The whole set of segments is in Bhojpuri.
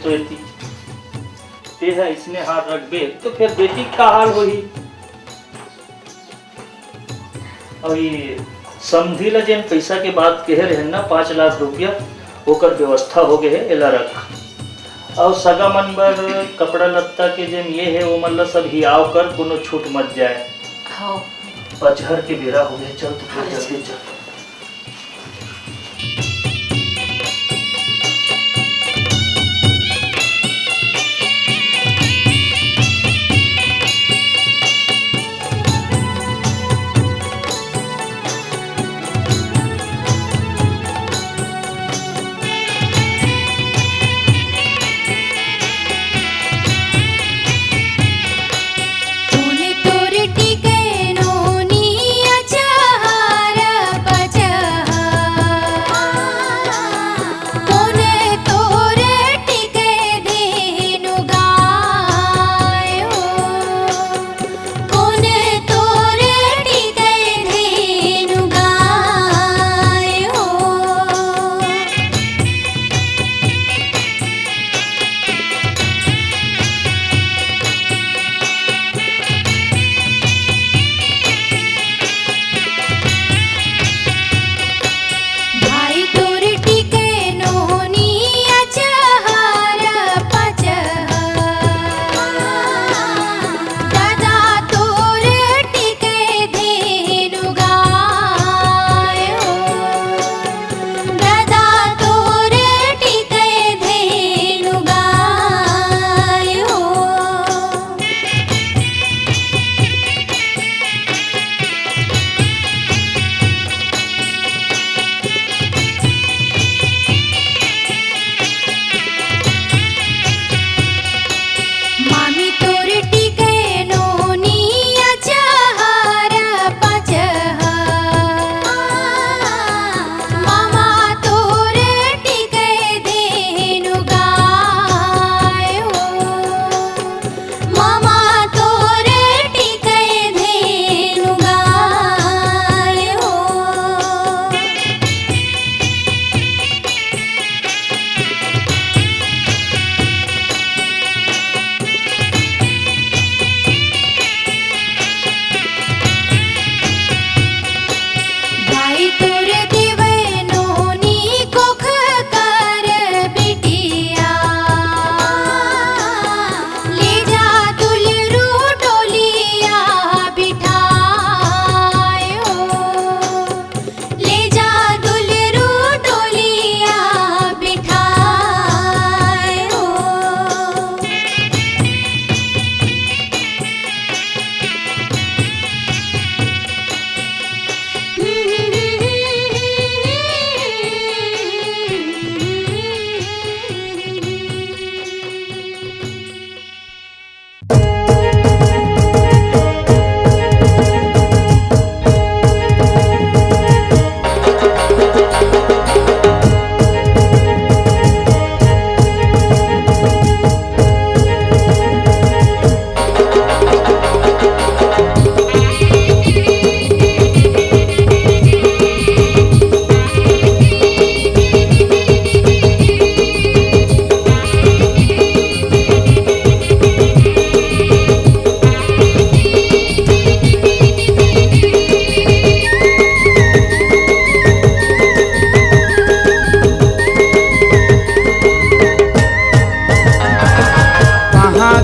तो एती ते है इसने हाथ रखबे तो फिर बेटी का हाल होही। और ये समझी ला जेन पैसा के बात कहे रहे ना 5 लाख रुपया ओकर व्यवस्था हो गए है एला रख। और सगा मन बर कपड़ा लत्ता के जेन ये है वो मतलब सब हियाव कर कोनो छूट मत जाए। हाँ पचहर के बेरा हो गए चल तो फिर जल्दी चल।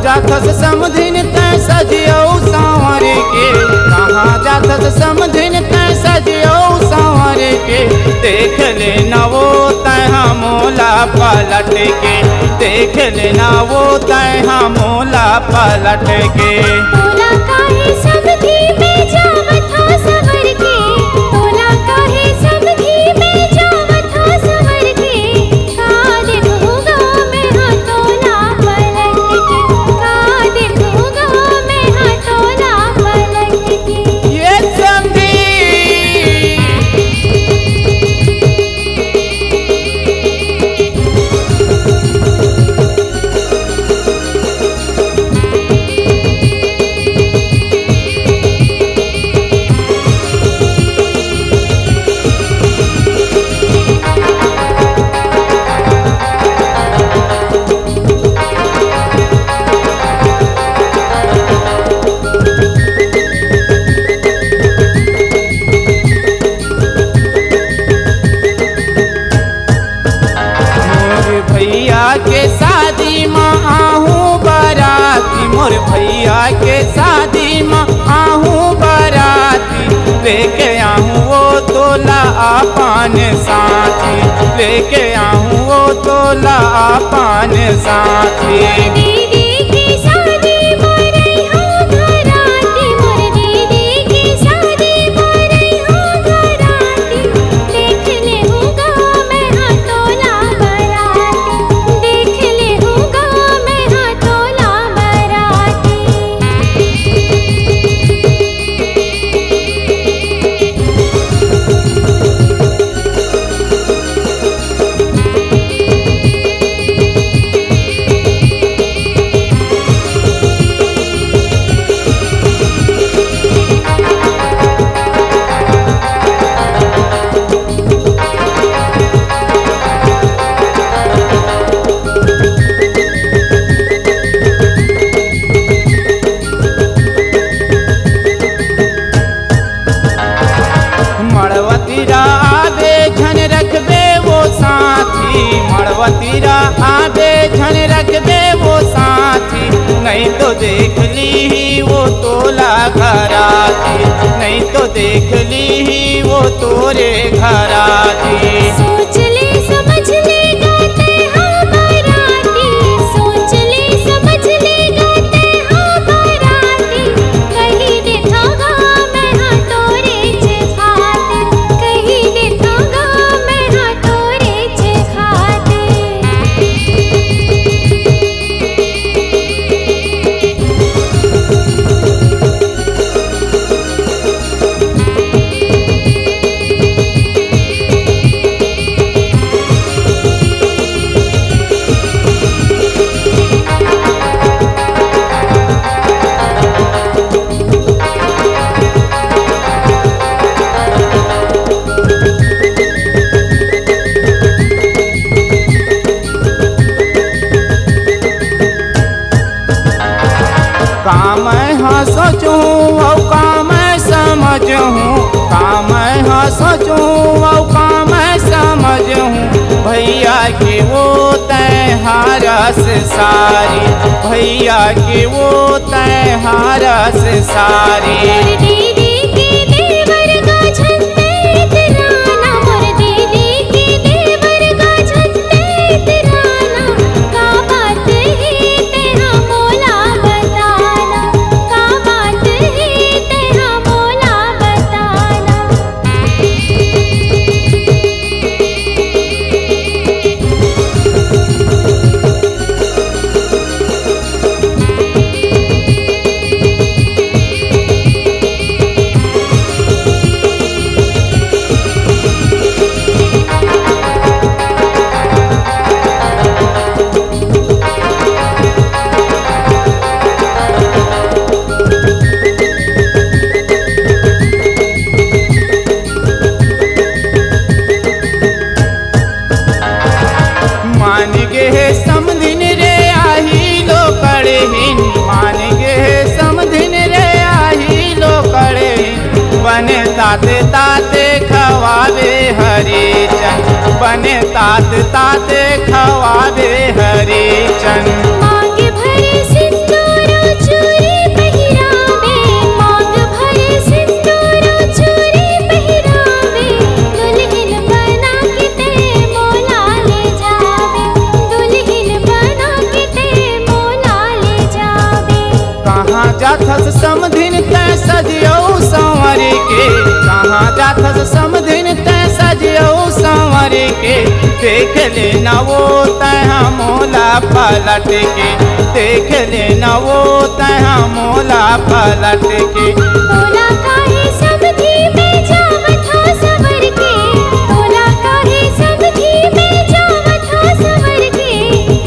जाथस समधिन तै सजियो सांवर के, कहाँ जाथस समधिन तै सजियो सांवर के। देख लेना वो तै मोला पलट के, देख लेना वो तै मोला पलट के। तोला काहे समधी में जावत हो संवर के, तोला काहे समधी में जावत हो संवर के। का देखूंगा मैं हाँ तोला पलट के, का देखूंगा मैं हाँ तोला पलट के। ये समधी लेके आऊं वो तोला पान साथी, लेके आऊं वो तोला पान साथी। दीदी की शादी मोरे हो घराती, मोर दीदी की शादी मोरे हो घराती, देख ले हूँगा मैं हाथोला बराती, देख ले हूँगा मैं हाथोला बराती। मड़वतीरा आबे झन रखबे वो साथी, मड़वतीरा आबे झन रखबे वो साथी, नहीं तो देख ली वो तोला घराती, नहीं तो देख ली वो तोरे घराती। सोच ले समझ ले गाते हाँ बराती, सोच ले समझ ले गाते हाँ बराती, कहीं देखूंगा मैं हाँ तोरे खाते, कहीं देखूंगा मैं हाँ तोरे खाते। काम हाँ सोचूं और काम समझूं, काम हाँ सोचूं और काम समझूं, भैया के वो तय हारस सारी, भैया के वो तय हारस सारी। मोर दीदी के देवर का छंदे तिराना, मोर दीदी के देवर का छंदे तिराना, का बात है तेरा मोला बताना, का बात है तेरा मोला बताना। मान गे समधिन रे आही लो कड़े हिन, मान गे समधिन रे आही लो कड़े हिन, बने ताते ताते खवावे हरी चन, बने ताते ताते खवावे हरी चन। मांग भरे सिंदूर चूड़ी पहिरावे, मांग भरे सिंदूर चूड़ी पहिरावे, दुल्हन बना के ते मोला ले जावे, दुल्हन बना के ते मोला ले जावे। कहाँ जाथस समधिन तै सजियो संवर के, कहाँ जाथस समधिन तै सजियो संवर के, देख ले न वो तै मोला पलट के, देख ले न वो तै मोला पलट के। तोला काहे समधी में जावत हो सवर के, तोला काहे समधी में जावत हो सवर के,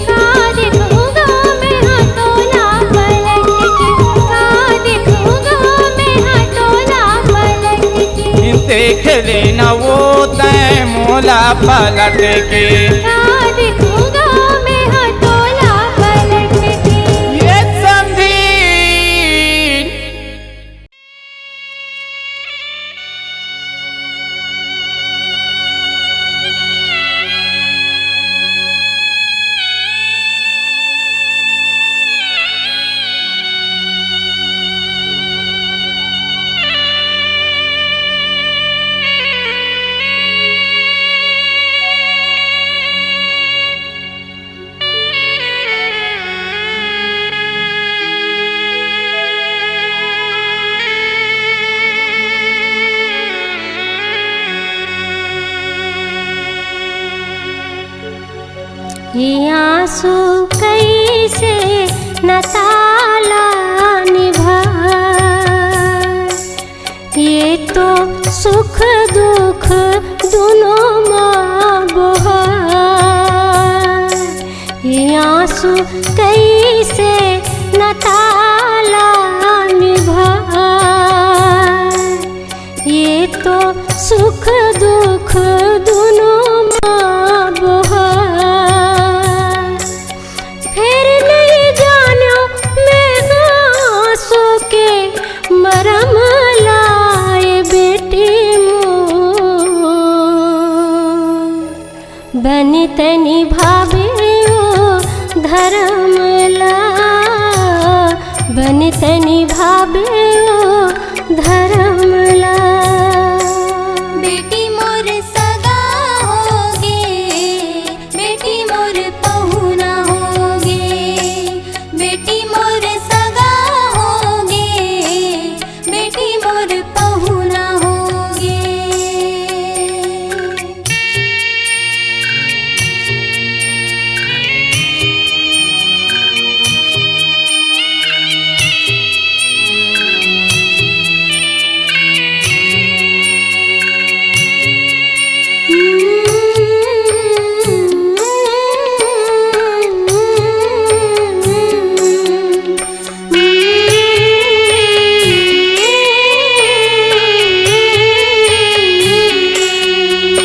का देखूंगा मैं हाँ तोला पलट के, का देखूंगा मैं हाँ तोला पलट के, देख ले न वो तै मोला पलट के। का देखूंगा मैं हाँ तोला पलट के। ये समधी ये आंसू कैसे न ताला निभा, ये तो सुख दुख दोनों माँ बहा। ये आंसू कैसे न ताला निभा, ये तो सुख दुख दोनों माँ बहा। फिर नहीं जानो मैं आंसू के मरम लाए बेटी मोर, बन तनी भावे ओ धर्म ला, बन तनी भावे ओ धर्म ला। बेटी मोर सगा होगे, बेटी मोर पहुना होगे, बेटी मोर सगा होगे, बेटी मोर पहुना होगे।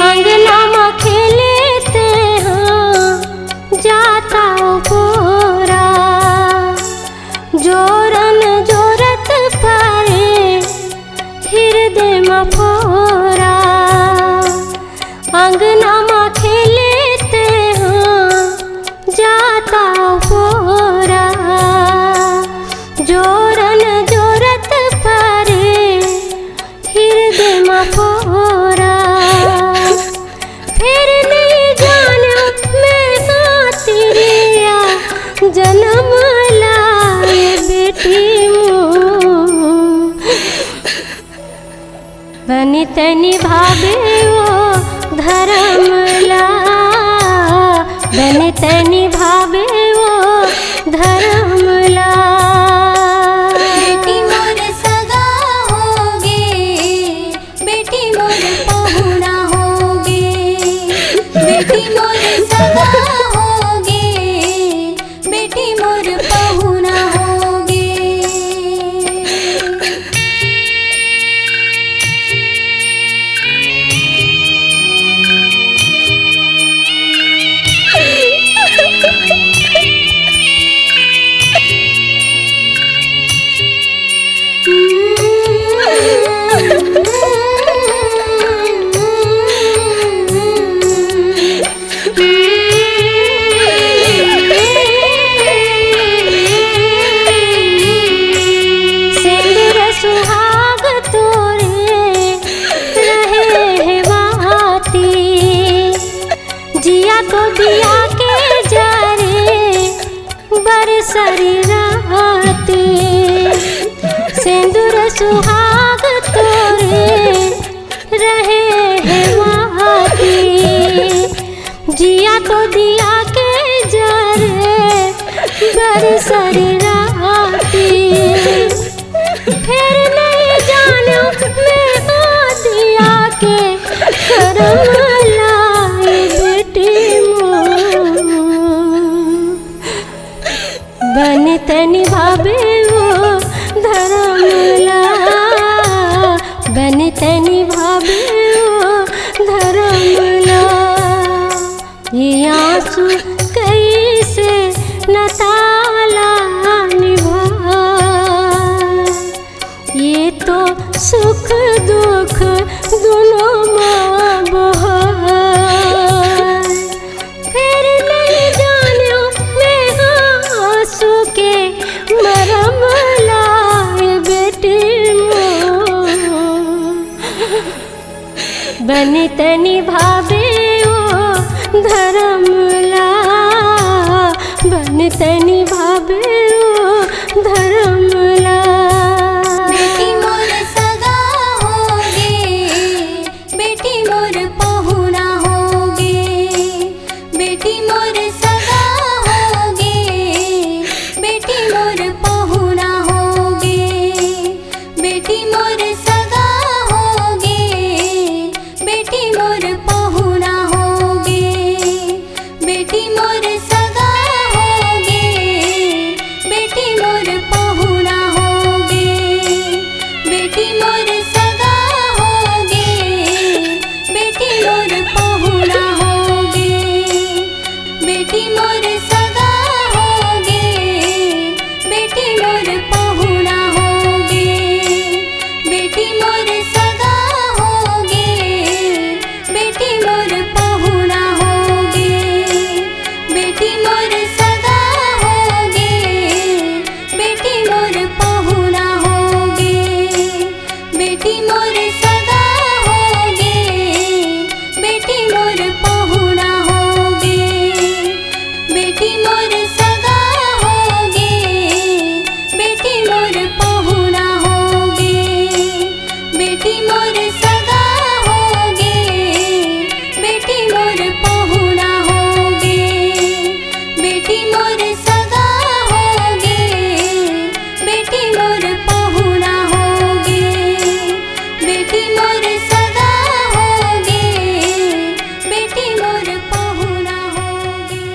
अंगना में खेलते हैं जाता पोरा, जोरन जोरत पारे हृदय में फोरा। अंगना में खेलते हैं जाता पोरा, जोरन जोरत पारे हृदय में फोरा। फिर नहीं जाना मैं तेरिया जन्म लाए बेटी मोर, बनी तनी भावे ओ धर्म ला, बनी तनी भावे ओ धर्म ला। बेटी मोर सगा होगे, बेटी मोर पहुना होगे, बेटी मोर सगा होगे, बेटी मोर पहुना होगे। सिंदूर सुहाग तोरे रहे है बाती, जिया तो दिया के जारे बरसरी राती। सिंदूर सुहाग तोरे रहे है बाती, जिया तो दिया के जारे बरसरी राती। फिर नहीं जानो मैं दिया के करम लाए बेटी मोर, बन तनी भावे ओ धर्म ला, बन तनी भावे ओ धर्म ला। ये आंसू कैसे न ताला निभा, ये तो सुख दुख दोनों माँ बहा। फिर नहीं जानो मैं आंसू के मरम लाए बेटी मोर, बन तनी भावे ओ धर्म ला, बन तनी भावे ओ धर्म ला। बेटी मोर सगा होगे, बेटी मोर पहुना होगे, बेटी मोर सगा बेटी मोर सगा होगे, बेटी मोर पहुना होगे, बेटी मोर सगा होगे, बेटी मोर पहुना होगे, बेटी मोर सगा होगे, बेटी मोर पहुना होगे, बेटी मोर सगा होगे, बेटी मोर पहुना होगे, बेटी मोर सगा होगे, बेटी मोर पहुना होगे, बेटी मोर सगा होगे, बेटी मोर पहुना होगे, बेटी मोर सगा होगे, बेटी मोर पहुना होगे, बेटी मोर सगा होगे, बेटी मोर पहुना होगे, बेटी मोर सगा होगे, बेटी मोर पहुना होगे, बेटी मोर सगा होगे, बेटी मोर पहुना होगे, बेटी मोर सगा होगे, बेटी मोर पहुना होगे।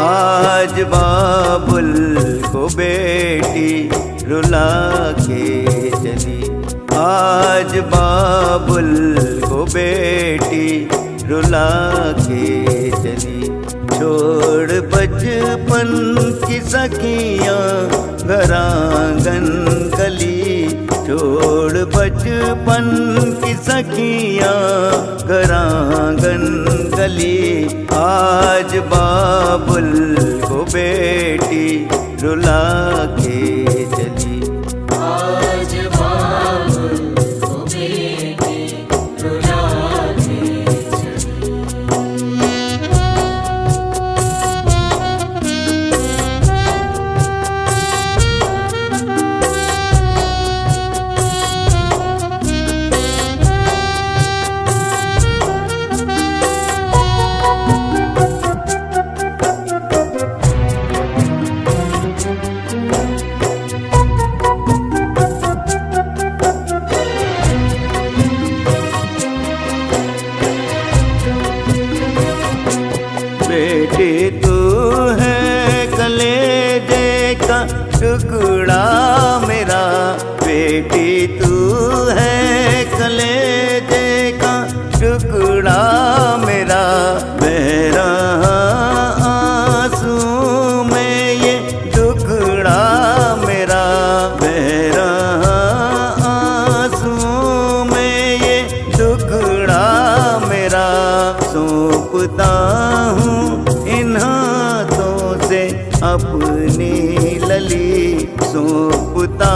आज बाबुल को बेटी रुला के चली, आज बाबुल को बेटी रुला के चली, छोड़ बचपन की सखियाँ घर आंगन गली, छोड़ बचपन की सखियाँ घर आंगन गली, आज बाबुल को बेटी रुला के चली, आज बाबुल को बेटी रुला के चली। बेटी तू है कलेजे का टुकड़ा मेरा, बेटी तू है कलेजे का टुकड़ा मेरा, बह रहा आंसू में ये टुकड़ा मेरा, बह रहा आंसू में ये टुकड़ा मेरा, सौंपता हूँ इन हाथों से अपनी लली, सौंपता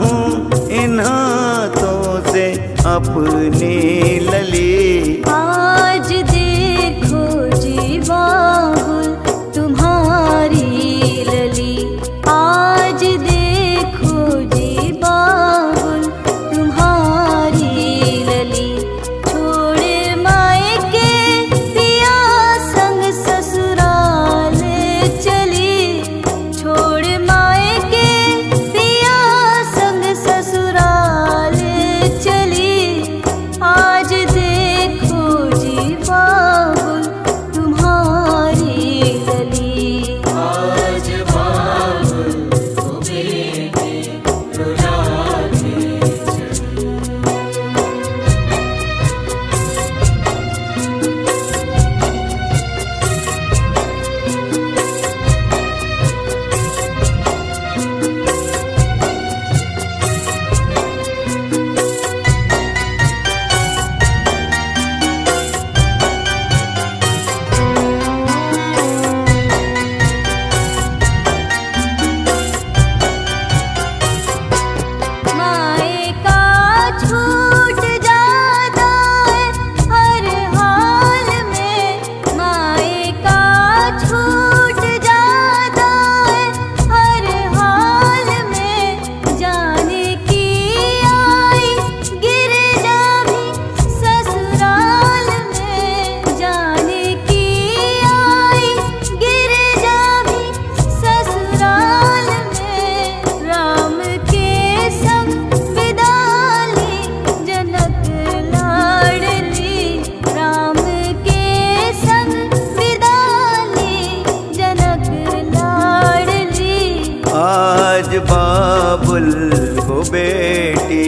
हूँ इन हाथों से अपनी लली। आज देखो जी बाबुल तुम्हारी लली, आज देखो जी बाबुल तुम्हारी लली, छोड़ मायके पिया संग ससुराल चली, छोड़ मायके बाबुल को बेटी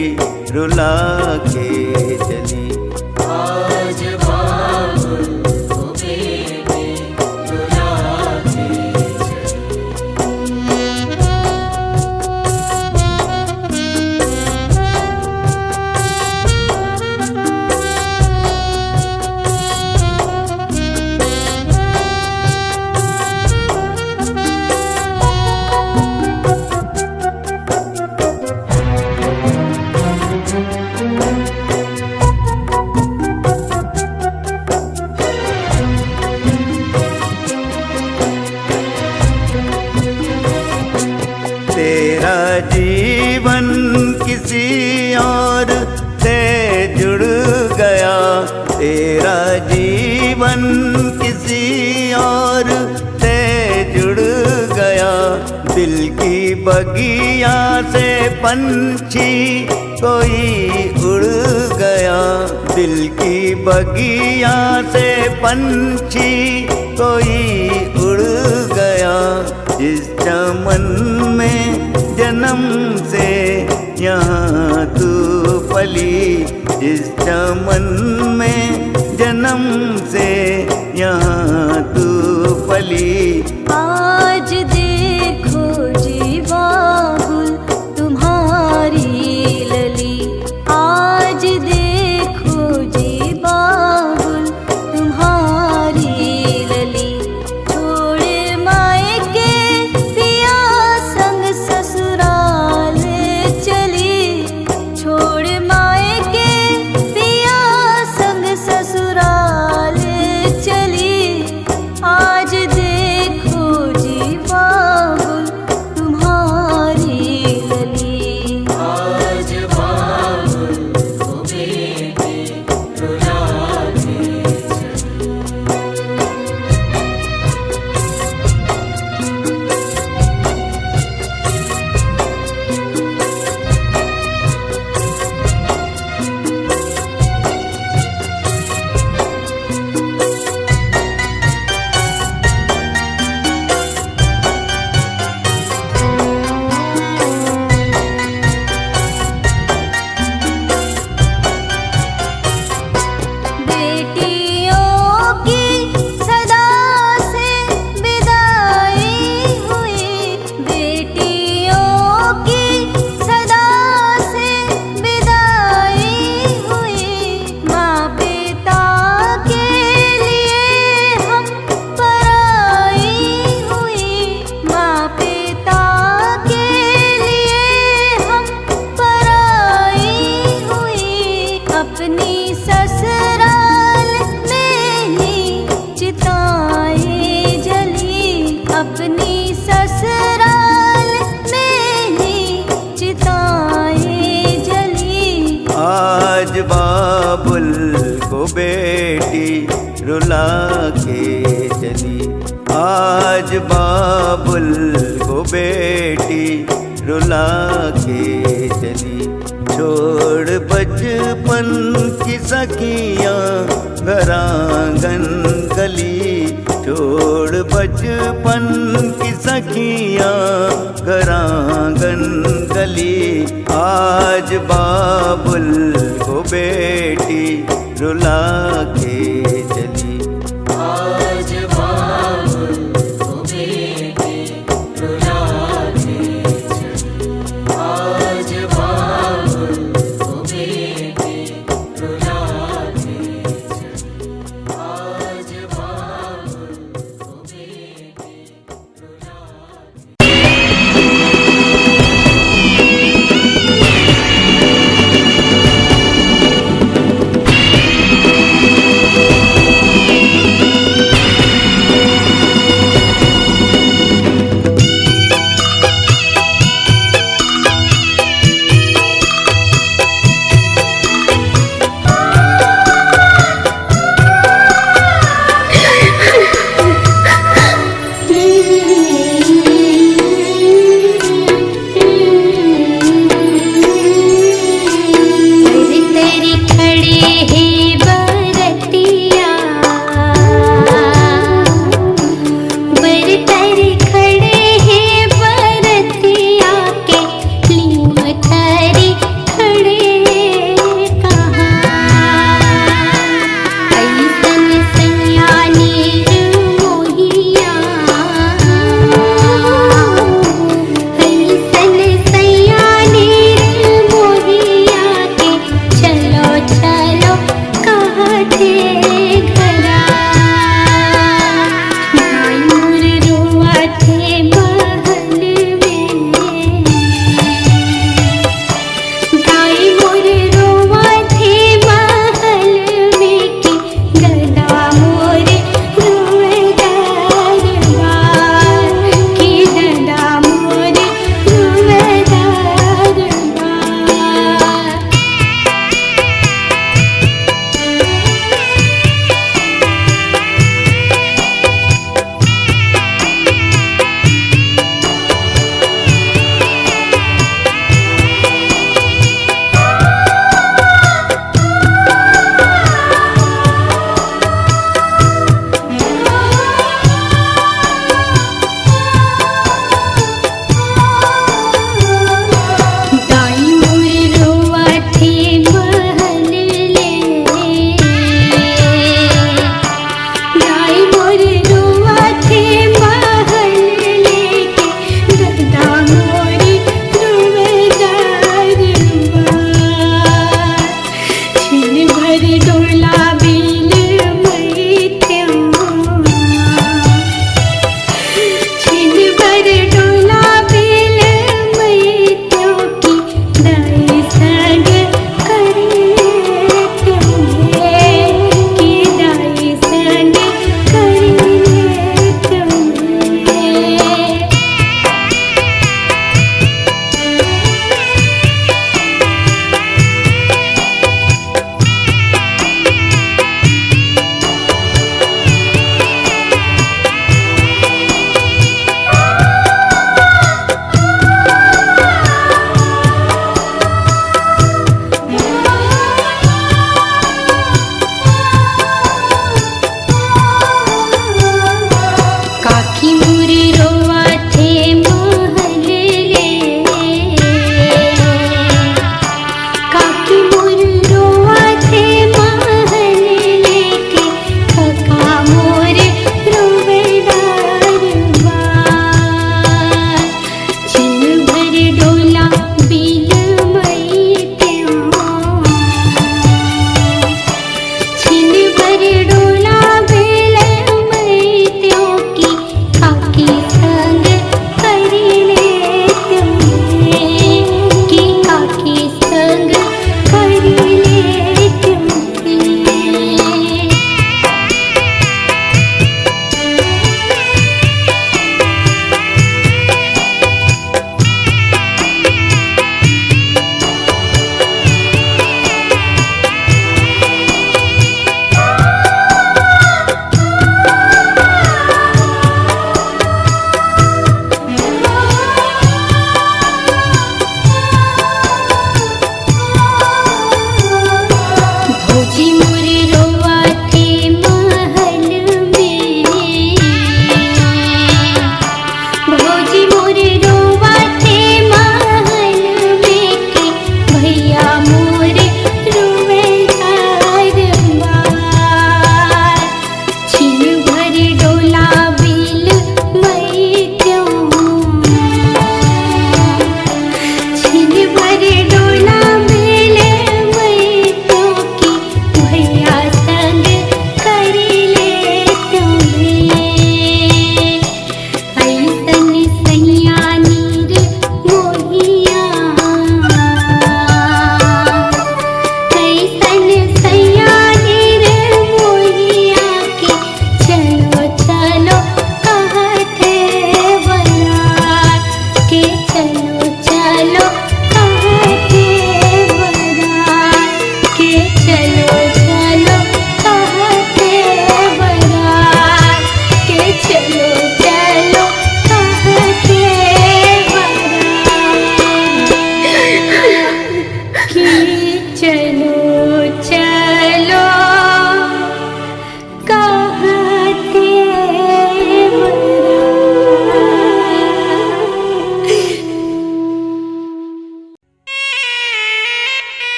रुला के चली। आज बाबुल को बेटी रुला के चली। तेरा जीवन किसी और से जुड़ गया, तेरा जीवन किसी और से जुड़ गया। दिल की बगिया से पंछी कोई उड़ गया, दिल की बगिया से पंछी कोई उड़ गया। जिस चमन में जन्म से यहाँ तू पली, जिस चमन में जन्म से यहाँ तू पली। आज देखो जी बाबुल तुम्हारी लली, आज देखो जी बाबुल तुम्हारी लली। छोड़े मायके पिया संग ससुराल चली, छोड़े मायके पिया संग ससुराल चली। आज देखो जी बाबुल तुम्हारी लली। आज बाबुल को बेटी रुला के चली। बेटियों की सदा से विदाई हुई, बेटियों की सदा से विदाई हुई। माँ पिता के लिए हम पराई हुई, माँ पिता के लिए हम पराई हुई। अपनी ससुराल में ही चिताएं जली, अपनी ससुराल में ही चिताएं जली। आज बाबुल को बेटी रुला के चली, आज बाबुल को बेटी रुला के चली। छोड़ बचपन की सखियाँ घर आंगन गली, छोड़ बचपन की सखियाँ घर आंगन गली। आज बाबुल को बेटी रुला के